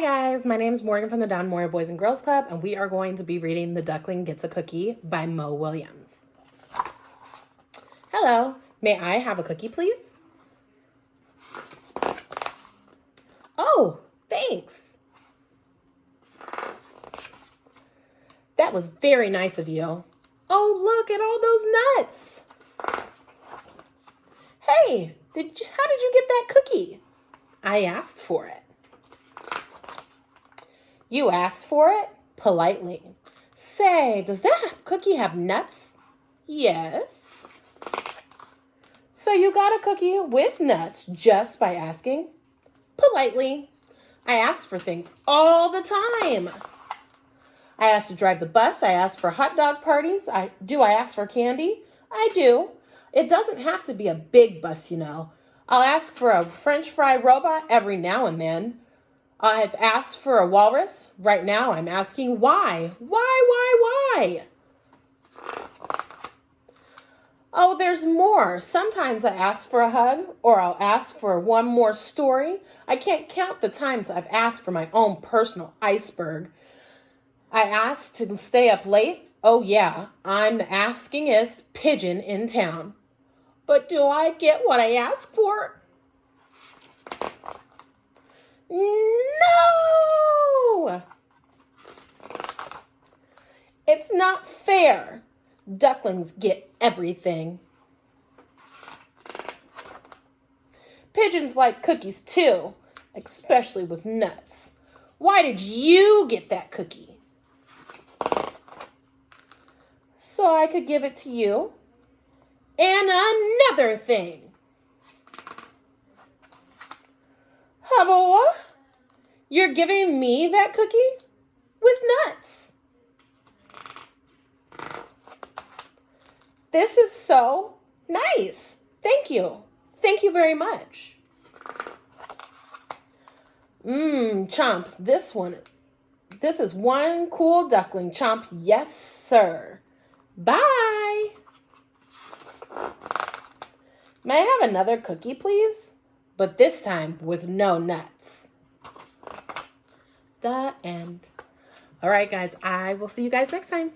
Hi guys, my name is Morgan from the Don Moore Boys and Girls Club, and we are going to be reading The Duckling Gets a Cookie by Mo Williams. Hello, may I have a cookie, please? Oh, thanks. That was very nice of you. Oh, look at all those nuts. Hey, how did you get that cookie? I asked for it. You asked for it? Politely. Say, does that cookie have nuts? Yes. So you got a cookie with nuts just by asking? Politely. I ask for things all the time. I ask to drive the bus. I ask for hot dog parties. Do I ask for candy? I do. It doesn't have to be a big bus, you know. I'll ask for a French fry robot every now and then. I've asked for a walrus. Right now I'm asking why. Why? Oh, there's more. Sometimes I ask for a hug, or I'll ask for one more story. I can't count the times I've asked for my own personal iceberg. I asked to stay up late. Oh yeah, I'm the askingest pigeon in town. But do I get what I ask for? No! It's not fair. Ducklings get everything. Pigeons like cookies too, especially with nuts. Why did you get that cookie? So I could give it to you. And another thing. Hubba, you're giving me that cookie with nuts. This is so nice. Thank you. Thank you very much. Chomp, this is one cool duckling. Chomp, yes, sir. Bye. May I have another cookie, please? But this time with no nuts. The end. All right, guys, I will see you guys next time.